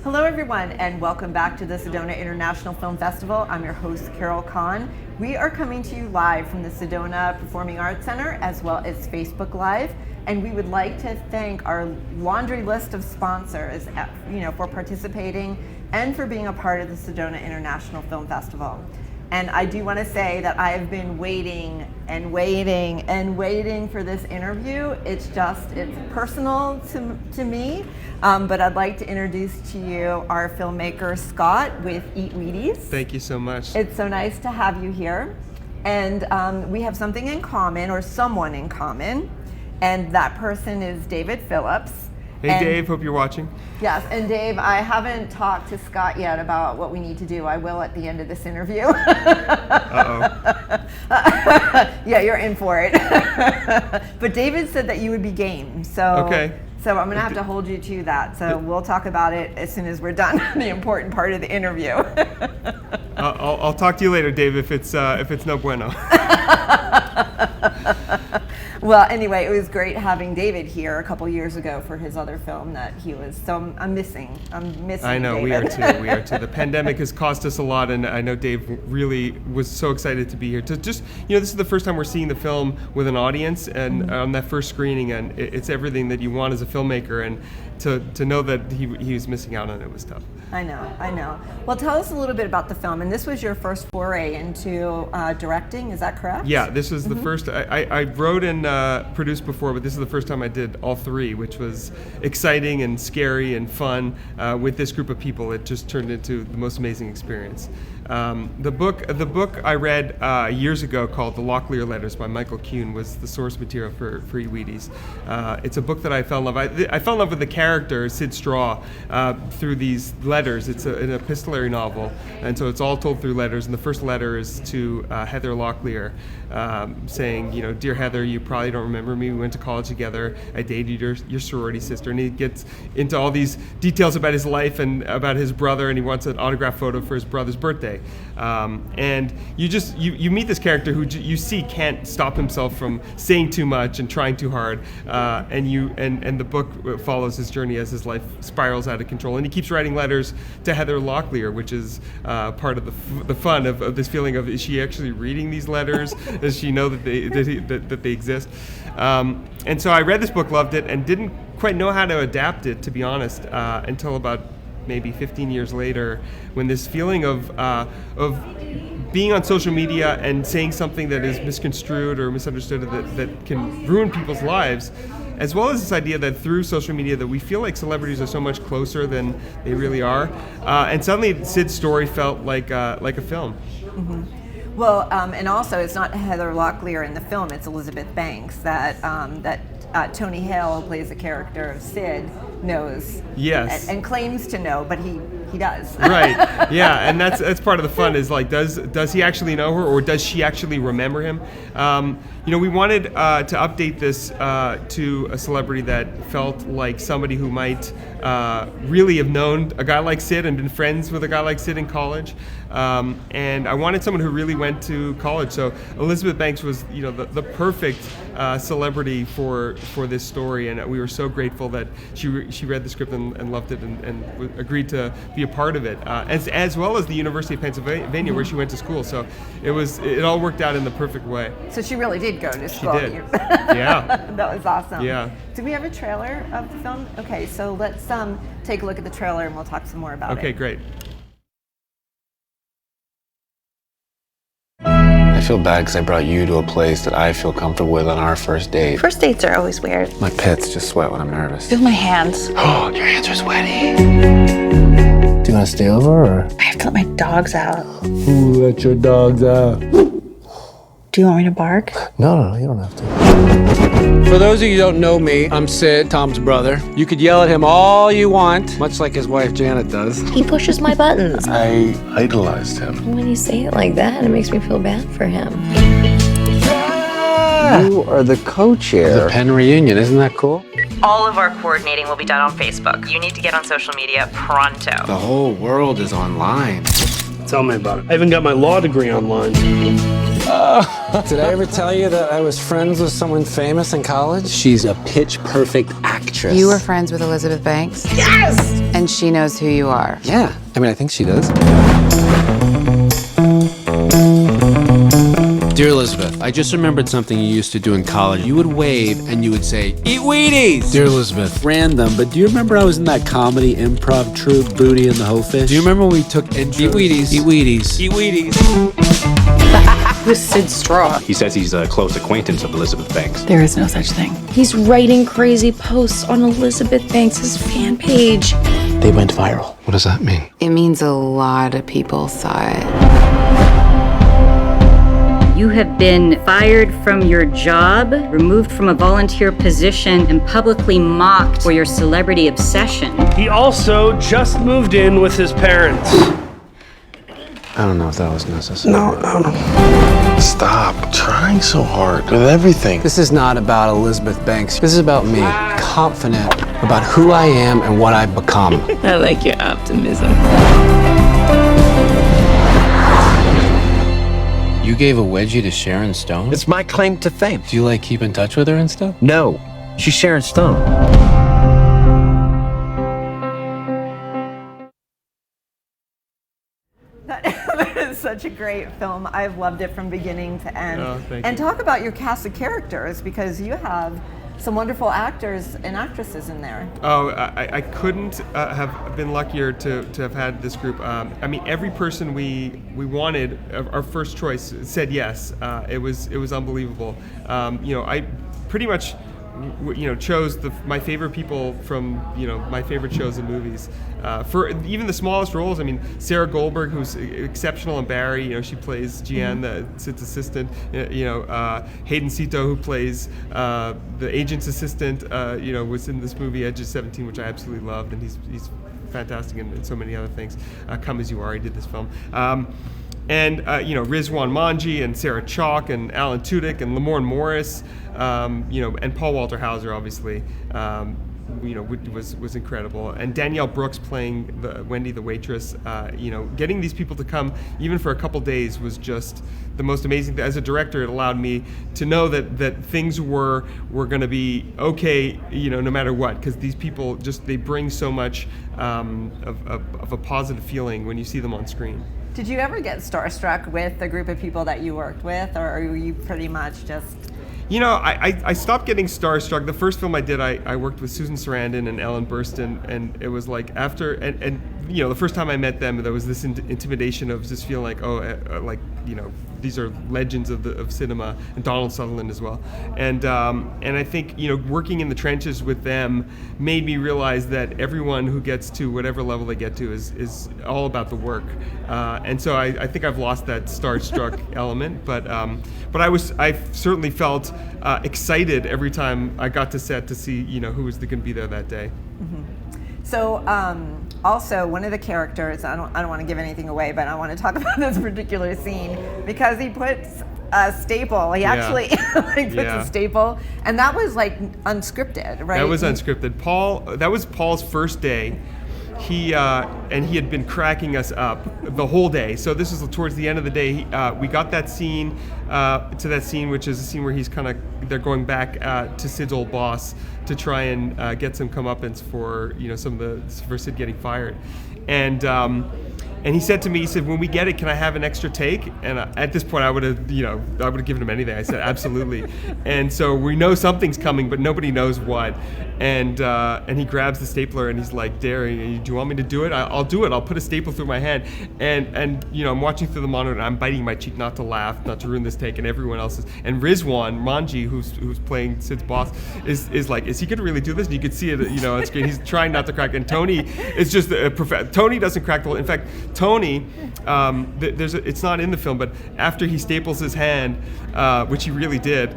Hello everyone, and welcome back to the Sedona International Film Festival. I'm your host, Carol Kahn. We are coming to you live from the Sedona Performing Arts Center as well as Facebook Live, and we would like to thank our laundry list of sponsors for participating and for being a part of the Sedona International Film Festival. And I do want to say that I have been waiting and waiting and waiting for this interview. It's personal to me, but I'd like to introduce to you our filmmaker, Scott, with Eat Wheaties. Thank you so much. It's so nice to have you here. And we have something in common, or someone in common, and that person is David Phillips. Hey Dave, hope you're watching. Yes, and Dave, I haven't talked to Scott yet about what we need to do. I will at the end of this interview. Uh-oh. Yeah, you're in for it. But David said that you would be game, so okay. So I'm gonna have to hold you to that. So we'll talk about it as soon as we're done, the important part of the interview. I'll talk to you later, Dave, if it's no bueno. Well, anyway, it was great having David here a couple years ago for his other film that he was. So I'm missing. I know, David. we are too. The pandemic has cost us a lot, and I know Dave really was so excited to be here. To just, this is the first time we're seeing the film with an audience, and on that first screening, and it's everything that you want as a filmmaker, and to know that he was missing out on it was tough. I know. Well, tell us a little bit about the film. And this was your first foray into directing, is that correct? Yeah, this was the first. I wrote and produced before, but this is the first time I did all three, which was exciting and scary and fun. With this group of people, it just turned into the most amazing experience. The book I read years ago called The Locklear Letters by Michael Kahn was the source material for Wheaties. It's a book that I fell in love. I fell in love with the character Sid Straw through these letters. It's an epistolary novel, and so it's all told through letters. And the first letter is to Heather Locklear, saying, "Dear Heather, you probably don't remember me. We went to college together. I dated your sorority sister." And he gets into all these details about his life and about his brother, and he wants an autographed photo for his brother's birthday. And you meet this character who you see can't stop himself from saying too much and trying too hard, and the book follows his journey as his life spirals out of control. And he keeps writing letters to Heather Locklear, which is part of the fun of this feeling of, is she actually reading these letters? Does she know that they exist? And so I read this book, loved it, and didn't quite know how to adapt it, to be honest, until about maybe 15 years later, when this feeling of being on social media and saying something that is misconstrued or misunderstood that can ruin people's lives, as well as this idea that through social media that we feel like celebrities are so much closer than they really are, and suddenly Sid's story felt like a film. Mm-hmm. Well, and also it's not Heather Locklear in the film; it's Elizabeth Banks that Tony Hale, who plays the character of Sid, knows. Yes. And claims to know, but he does. Right. Yeah, and that's part of the fun is like, does he actually know her, or does she actually remember him? We wanted to update this to a celebrity that felt like somebody who might really have known a guy like Sid and been friends with a guy like Sid in college. And I wanted someone who really went to college. So Elizabeth Banks was, the perfect celebrity for this story, and we were so grateful that she read the script and loved it and agreed to be a part of it, as well as the University of Pennsylvania, where she went to school. So it all worked out in the perfect way. So she really did go to school. She did. Yeah. That was awesome. Yeah. Do we have a trailer of the film? Okay, so let's take a look at the trailer and we'll talk some more about it. Okay, great. I feel bad because I brought you to a place that I feel comfortable with on our first date. First dates are always weird. My pits just sweat when I'm nervous. Feel my hands. Oh, your hands are sweaty. Do you want to stay over, or? I have to let my dogs out. Who let your dogs out? Do you want me to bark? No, you don't have to. For those of you who don't know me, I'm Sid, Tom's brother. You could yell at him all you want, much like his wife Janet does. He pushes my buttons. I idolized him. When you say it like that, it makes me feel bad for him. You are the co-chair. The Penn reunion, isn't that cool? All of our coordinating will be done on Facebook. You need to get on social media pronto. The whole world is online. Tell me about it. I even got my law degree online. Did I ever tell you that I was friends with someone famous in college? She's a pitch-perfect actress. You were friends with Elizabeth Banks? Yes! And she knows who you are. Yeah, I mean, I think she does. Dear Elizabeth, I just remembered something you used to do in college. You would wave and you would say, "Eat Wheaties!" Dear Elizabeth, random, but do you remember I was in that comedy improv troupe, Booty and the Whole Fish? Do you remember when we took intros? Eat Wheaties. Eat Wheaties. Eat Wheaties. Who's Sid Straw? He says he's a close acquaintance of Elizabeth Banks. There is no such thing. He's writing crazy posts on Elizabeth Banks' fan page. They went viral. What does that mean? It means a lot of people saw it. You have been fired from your job, removed from a volunteer position, and publicly mocked for your celebrity obsession. He also just moved in with his parents. I don't know if that was necessary. No. Stop trying so hard with everything. This is not about Elizabeth Banks. This is about me, confident about who I am and what I've become. I like your optimism. You gave a wedgie to Sharon Stone? It's my claim to fame. Do you like keep in touch with her and stuff? No, she's Sharon Stone. That is such a great film. I've loved it from beginning to end. Oh, thank and you. talk about your cast of characters, because you have some wonderful actors and actresses in there. Oh, I couldn't have been luckier to have had this group. I mean, every person we wanted, our first choice, said yes. It was unbelievable. I pretty much chose my favorite people from my favorite shows and movies. For even the smallest roles, I mean, Sarah Goldberg, who's exceptional in Barry, she plays Jeanne, Sid's assistant. Hayden Sito, who plays the agent's assistant, was in this movie Edge of 17, which I absolutely loved, and he's fantastic in so many other things. Come As You Are, he did this film. And Rizwan Manji and Sarah Chalk and Alan Tudyk and Lamorne Morris, and Paul Walter Hauser, obviously, was incredible. And Danielle Brooks playing Wendy the waitress. Getting these people to come even for a couple days was just the most amazing thing. As a director, it allowed me to know that things were going to be okay, no matter what, because these people they bring so much of a positive feeling when you see them on screen. Did you ever get starstruck with the group of people that you worked with, or were you pretty much just... I stopped getting starstruck. The first film I did, I worked with Susan Sarandon and Ellen Burstyn, and it was like after, and the first time I met them, there was this intimidation of just feeling like, these are legends of cinema, and Donald Sutherland as well. And I think, working in the trenches with them made me realize that everyone who gets to whatever level they get to is all about the work. And so I think I've lost that starstruck element, but I certainly felt excited every time I got to set to see who was going to be there that day. Mm-hmm. So also one of the characters, I don't want to give anything away, but I want to talk about this particular scene because he puts a staple. He actually puts a staple, and that was unscripted, right? That was unscripted. That was Paul's first day. He had been cracking us up the whole day. So this was towards the end of the day. We got that scene which is a scene where they're going back to Sid's old boss to try and get some comeuppance for for Sid getting fired, and he said to me, when we get it, can I have an extra take? And at this point, I would have given him anything. I said, absolutely. And so we know something's coming, but nobody knows what. And he grabs the stapler and he's like, Derry, do you want me to do it? I'll do it. I'll put a staple through my hand. And I'm watching through the monitor and I'm biting my cheek not to laugh, not to ruin this take. And everyone else is. And Rizwan Manji, who's playing Sid's boss, is like, is he going to really do this? And you could see it, on screen. He's trying not to crack. And Tony is just Tony doesn't crack the whole. In fact, Tony, it's not in the film, but after he staples his hand, which he really did,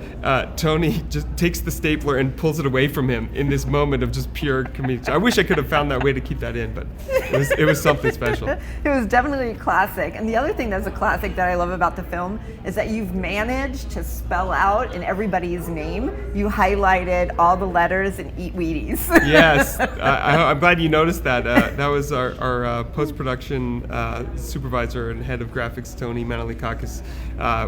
Tony just takes the stapler and pulls it away from him in this moment of just pure comedic. I wish I could have found that way to keep that in, but it was something special. It was definitely a classic. And the other thing that's a classic that I love about the film is that you've managed to spell out in everybody's name. You highlighted all the letters and Eat Wheaties. Yes, I'm glad you noticed that. That was our post-production production supervisor and head of graphics, Tony Manalikakis.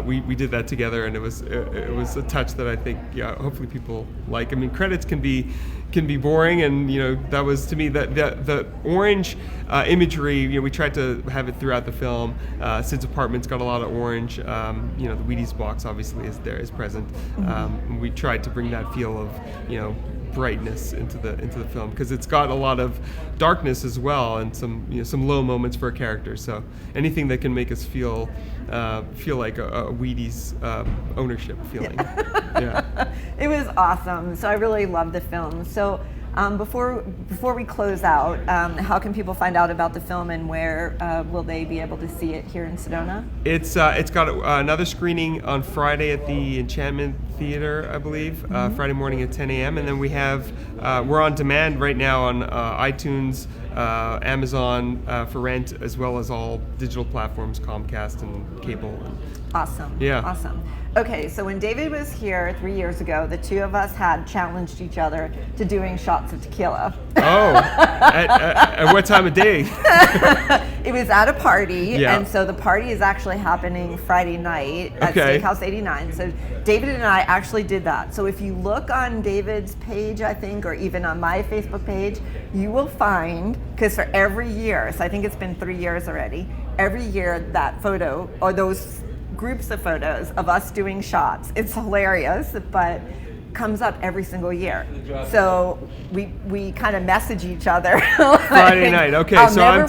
We did that together, and it was a touch that I think hopefully people like. I mean, credits can be boring, and that was to me that the orange imagery. We tried to have it throughout the film. Sid's apartment's got a lot of orange. The Wheaties box obviously is present. We tried to bring that feel of brightness into the film, because it's got a lot of darkness as well, and some low moments for a character. So anything that can make us feel like a Wheaties ownership feeling. Yeah. It was awesome. So I really loved the film. So before we close out, how can people find out about the film, and where will they be able to see it here in Sedona? It's got another screening on Friday at the Enchantment Theater, I believe, Friday morning at 10 a.m. And then we're on demand right now on iTunes, Amazon for rent, as well as all digital platforms, Comcast and cable. Awesome. Yeah. Awesome. Okay, so when David was here 3 years ago, the two of us had challenged each other to doing shots of tequila. Oh, at what time of day? It was at a party, yeah. And so the party is actually happening Friday night at Okay. Steakhouse 89. So David and I actually did that. So if you look on David's page, I think, or even on my Facebook page, you will find, because for every year, so I think it's been 3 years already, every year that photo, or those groups of photos of us doing shots, it's hilarious, but comes up every single year. So we kind of message each other. Friday night. Okay, I'll so never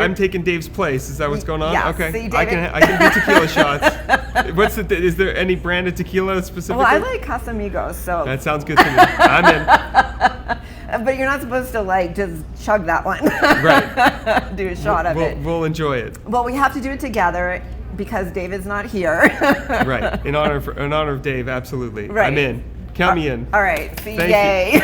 I'm taking Dave's place. Is that what's going on? Yeah, Okay, see, I can do tequila shots. Is there any brand of tequila specifically? Well, I like Casamigos, so that sounds good to me. I'm in. But you're not supposed to just chug that one. Right. Do a shot of it. We'll enjoy it. Well, we have to do it together because David's not here. Right. In honor of Dave, absolutely. Right. I'm in. Count me in. All right. See, yay.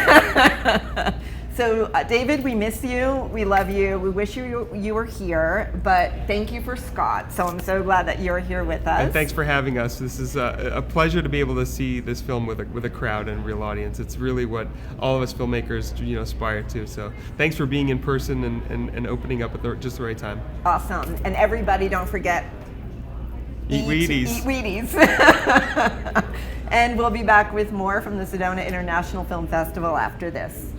So, David, we miss you. We love you. We wish you were here, but thank you for Scott. So I'm so glad that you're here with us. And thanks for having us. This is a pleasure to be able to see this film with a crowd and a real audience. It's really what all of us filmmakers aspire to. So thanks for being in person and opening up at just the right time. Awesome. And everybody, don't forget, Eat Wheaties. Eat Wheaties. And we'll be back with more from the Sedona International Film Festival after this.